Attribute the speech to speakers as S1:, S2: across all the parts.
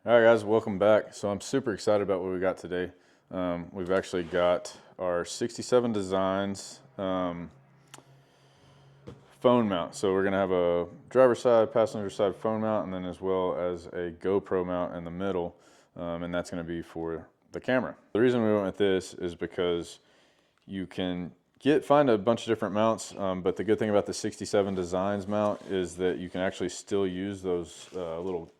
S1: All right, guys, welcome back. So I'm super excited about what we got today. We've actually got our 67 Designs phone mount. So we're gonna have a driver's side, passenger side phone mount, and then as well as a GoPro mount in the middle, and that's gonna be for the camera. The reason we went with this is because you can find a bunch of different mounts, but the good thing about the 67 Designs mount is that you can actually still use those little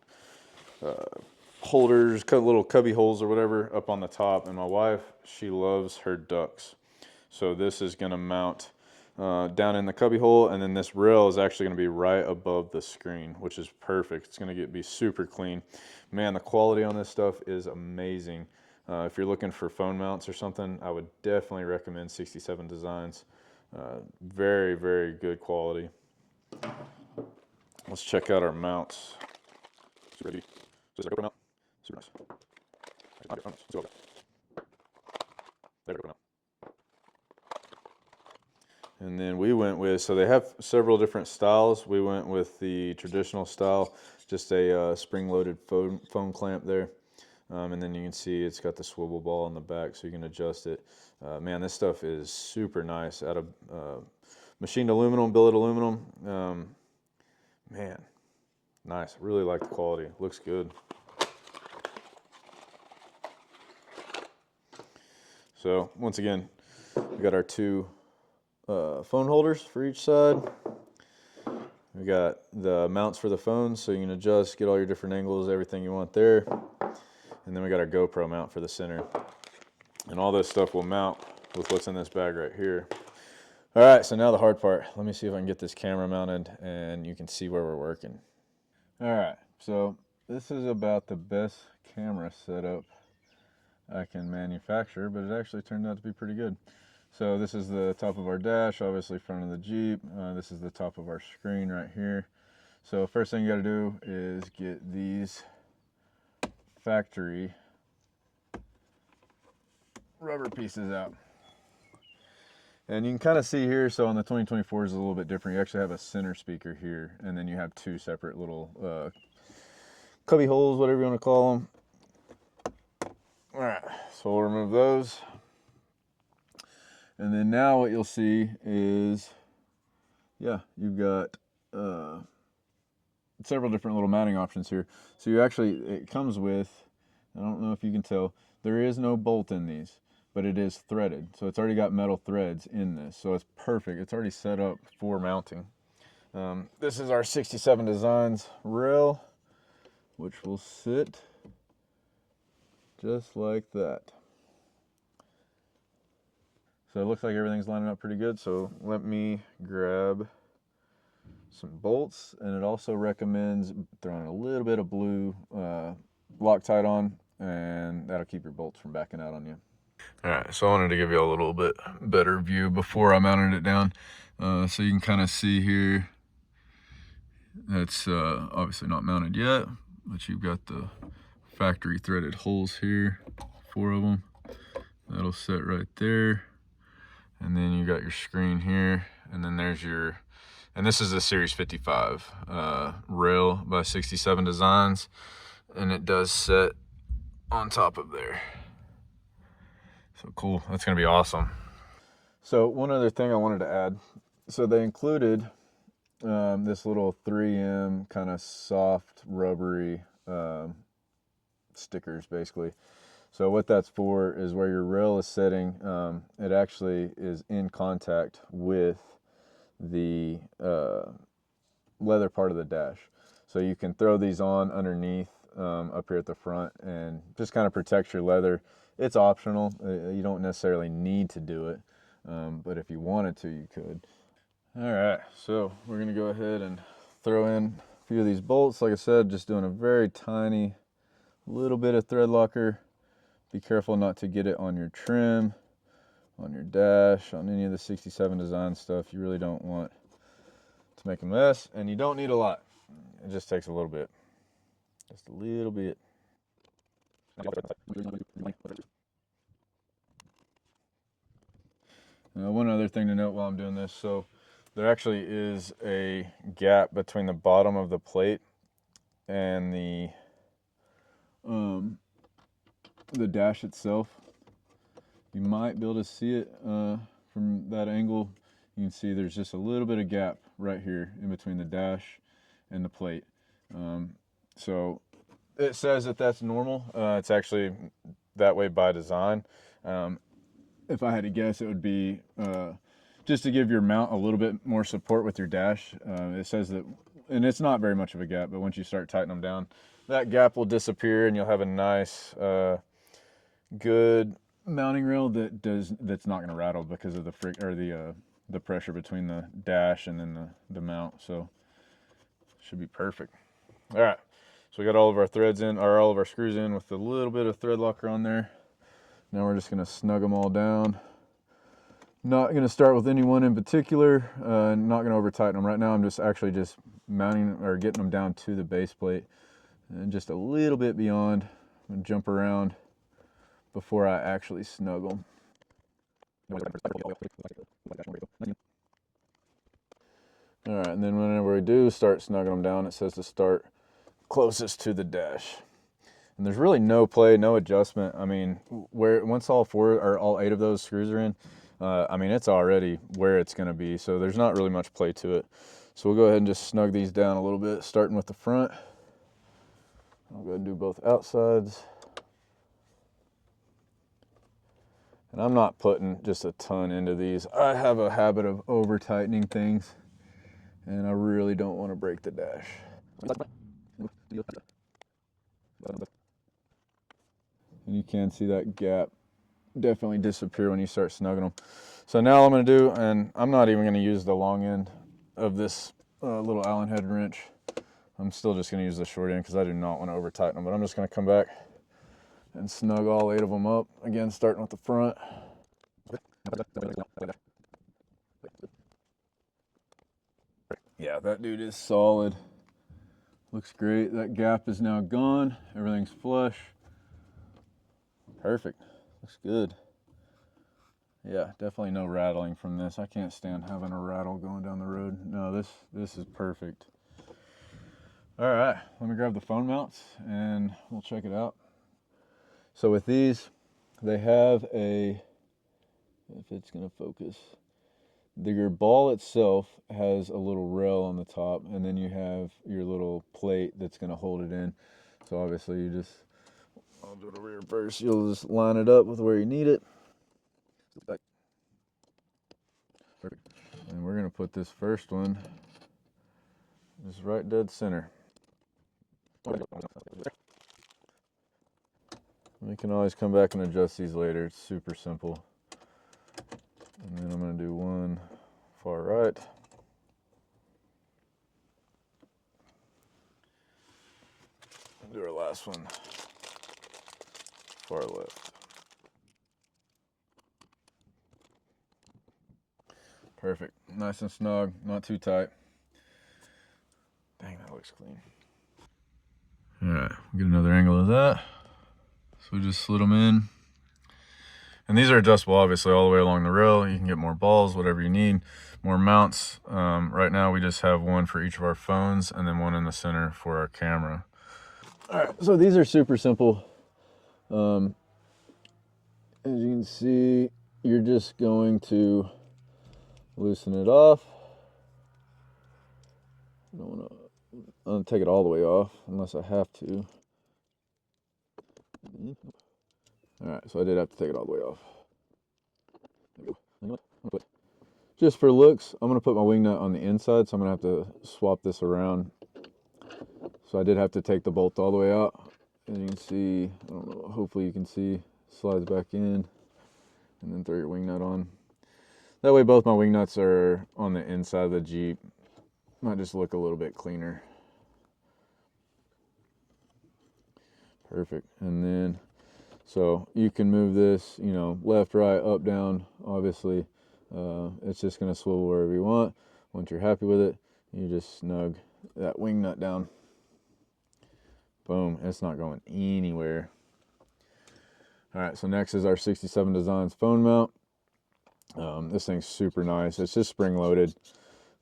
S1: holders, little cubby holes or whatever up on the top. And my wife, she loves her ducks. So this is gonna mount down in the cubby hole, and then this rail is actually gonna be right above the screen, which is perfect. It's gonna be super clean. Man, the quality on this stuff is amazing. If you're looking for phone mounts or something, I would definitely recommend 67 Designs. Very, very good quality. Let's check out our mounts. Ready? This is our GoPro mount. Super nice. Let's go over that. There we go. And then we went with, so they have several different styles. We went with the traditional style, just a spring-loaded foam clamp there. And then you can see it's got the swivel ball on the back, so you can adjust it. Man, this stuff is super nice. Out of machined aluminum, billet aluminum. Man, nice. Really like the quality. Looks good. So once again, we got our two phone holders for each side. We got the mounts for the phones, so you can adjust, get all your different angles, everything you want there. And then we got our GoPro mount for the center. And all this stuff will mount with what's in this bag right here. All right, so now the hard part. Let me see if I can get this camera mounted and you can see where we're working. All right, so this is about the best camera setup I can manufacture, but it actually turned out to be pretty good. So this is the top of our dash, obviously front of the Jeep. This is the top of our screen right here. So first thing you gotta do is get these factory rubber pieces out. And you can kind of see here, so on the 2024 is a little bit different. You actually have a center speaker here, and then you have two separate little cubby holes, whatever you want to call them. All right, so we'll remove those. And then now what you'll see is, yeah, you've got several different little mounting options here. So you actually, it comes with, I don't know if you can tell, there is no bolt in these, but it is threaded. So it's already got metal threads in this. So it's perfect. It's already set up for mounting. This is our 67 Designs rail, which will sit just like that. So it looks like everything's lining up pretty good. So let me grab some bolts, and it also recommends throwing a little bit of blue Loctite on, and that'll keep your bolts from backing out on you. All right, so I wanted to give you a little bit better view before I mounted it down. So you can kind of see here, that's obviously not mounted yet, but you've got the factory threaded holes here, 4 of them. That'll sit right there. And then you got your screen here, and then there's your, and this is the Series 55 rail by 67 Designs, and it does sit on top of there. So cool, that's gonna be awesome. So one other thing I wanted to add, so they included this little 3M kind of soft rubbery stickers basically. So what that's for is where your rail is sitting, it actually is in contact with the leather part of the dash. So you can throw these on underneath up here at the front and just kind of protect your leather. It's optional. You don't necessarily need to do it, but if you wanted to, you could. All right, so we're gonna go ahead and throw in a few of these bolts. Like I said, just doing a very tiny little bit of thread locker. Be careful not to get it on your trim, on your dash, on any of the 67 Design stuff. You really don't want to make a mess, and you don't need a lot. It just takes a little bit, just a little bit. One other thing to note while I'm doing this, so there actually is a gap between the bottom of the plate and the the dash itself. You might be able to see it from that angle. You can see there's just a little bit of gap right here in between the dash and the plate. So it says that that's normal. It's actually that way by design. If I had to guess, it would be just to give your mount a little bit more support with your dash. It says that, and it's not very much of a gap, but once you start tightening them down, that gap will disappear and you'll have a nice, good mounting rail that's not going to rattle because of the pressure between the dash and then the mount. So should be perfect. All right, so we got all of our threads in, or all of our screws in with a little bit of thread locker on there. Now we're just going to snug them all down. Not going to start with any one in particular. Not going to over tighten them right now. I'm just actually just mounting or getting them down to the base plate and just a little bit beyond. I'm going to jump around before I actually snug them. All right, and then whenever we do start snugging them down, it says to start closest to the dash. And there's really no play, no adjustment. I mean, once all 4 or all 8 of those screws are in, I mean, it's already where it's going to be. So there's not really much play to it. So we'll go ahead and just snug these down a little bit, starting with the front. I'll go ahead and do both outsides. And I'm not putting just a ton into these. I have a habit of over tightening things, and I really don't want to break the dash. And you can see that gap definitely disappear when you start snugging them. So now all I'm going to do, and I'm not even going to use the long end of this little Allen head wrench. I'm still just going to use the short end because I do not want to over tighten them. But I'm just going to come back and snug all 8 of them up. Again, starting with the front. Yeah, that dude is solid. Looks great. That gap is now gone. Everything's flush. Perfect. Looks good. Yeah, definitely no rattling from this. I can't stand having a rattle going down the road. No, this is perfect. All right, let me grab the phone mounts and we'll check it out. So with these, they have a, if it's gonna focus, your ball itself has a little rail on the top, and then you have your little plate that's gonna hold it in. So obviously you just, I'll do it over here first. You'll just line it up with where you need it. Perfect. And we're gonna put this first one just right dead center. We can always come back and adjust these later. It's super simple. And then I'm gonna do one far right. And do our last one far left. Perfect. Nice and snug, not too tight. Dang, that looks clean. All right, get another angle of that. So we just slid them in. And these are adjustable, obviously, all the way along the rail. You can get more balls, whatever you need, more mounts. Right now, we just have one for each of our phones and then one in the center for our camera. All right, so these are super simple. As you can see, you're just going to loosen it off. I don't want to take it all the way off unless I have to. All right, so I did have to take it all the way off. There we go. Just for looks, I'm going to put my wing nut on the inside, so I'm going to have to swap this around. So I did have to take the bolt all the way out. And you can see, I don't know, hopefully you can see, slides back in, and then throw your wing nut on. That way both my wing nuts are on the inside of the Jeep. Might just look a little bit cleaner. Perfect. And then, so you can move this, you know, left, right, up, down, obviously. It's just going to swivel wherever you want. Once you're happy with it, you just snug that wing nut down. Boom, it's not going anywhere. All right, so next is our 67 Designs phone mount. This thing's super nice. It's just spring loaded.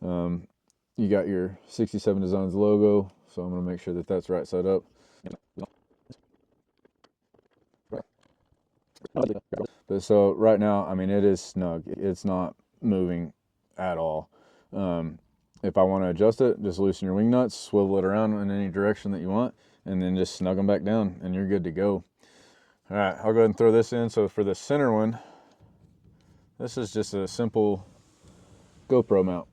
S1: You got your 67 Designs logo, so I'm going to make sure that that's right side up. But so right now, I mean, it is snug. It's not moving at all. If I want to adjust it, just loosen your wing nuts, swivel it around in any direction that you want, and then just snug them back down, and you're good to go. All right, I'll go ahead and throw this in. So for the center one, this is just a simple GoPro mount.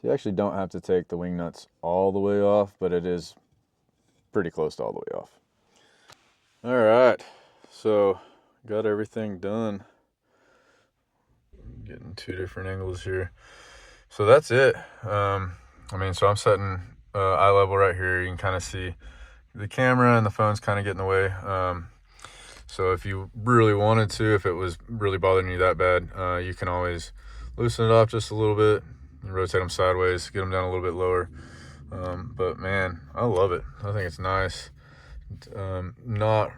S1: You actually don't have to take the wing nuts all the way off, but it is pretty close to all the way off. All right, so got everything done. Getting two different angles here. So that's it. I mean, so I'm setting eye level right here. You can kind of see the camera and the phone's kind of getting in the way. So if you really wanted to, if it was really bothering you that bad, you can always loosen it off just a little bit and rotate them sideways, get them down a little bit lower. But man, I love it. I think it's nice. Not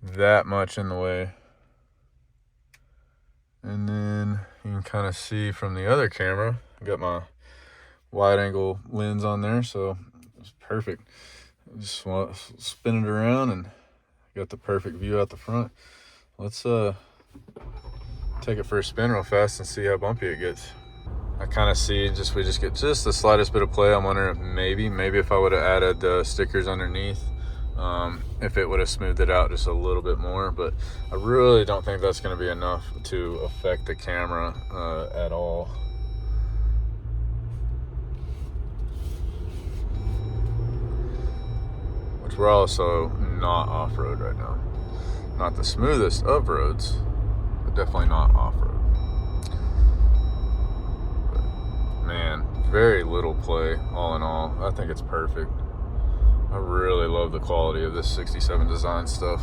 S1: that much in the way. And then you can kind of see from the other camera, I got my wide angle lens on there, so it's perfect. Just want to spin it around and got the perfect view out the front. Let's take it for a spin real fast and see how bumpy it gets. I kind of see we just get just the slightest bit of play. I'm wondering if maybe if I would have added the stickers underneath, if it would have smoothed it out just a little bit more, but I really don't think that's going to be enough to affect the camera at all. Which we're also not off-road right now. Not the smoothest of roads, but definitely not off-road. Man, very little play all in all. I think it's perfect. I really love the quality of this 67 design stuff.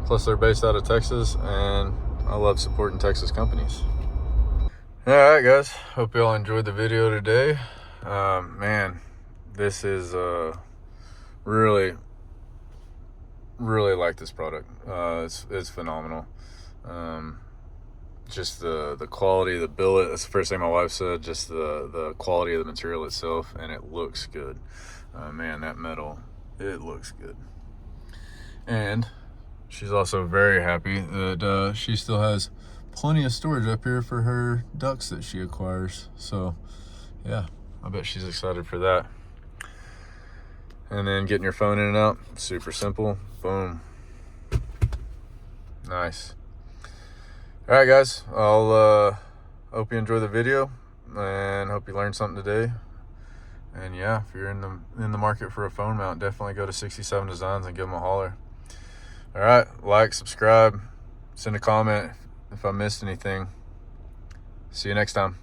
S1: Plus they're based out of Texas, and I love supporting Texas companies. All right, guys, hope y'all enjoyed the video today. Man, this is really like this product. It's phenomenal. Just the quality of the billet, that's the first thing my wife said, just the quality of the material itself, and it looks good. Man, that metal, it looks good. And she's also very happy that she still has plenty of storage up here for her ducks that she acquires. So yeah, I bet she's excited for that. And then getting your phone in and out, super simple. Boom. Nice. All right, guys, I'll hope you enjoy the video and hope you learned something today. And yeah, if you're in the market for a phone mount, definitely go to 67 Designs and give them a holler. All right, like, subscribe, send a comment if I missed anything. See you next time.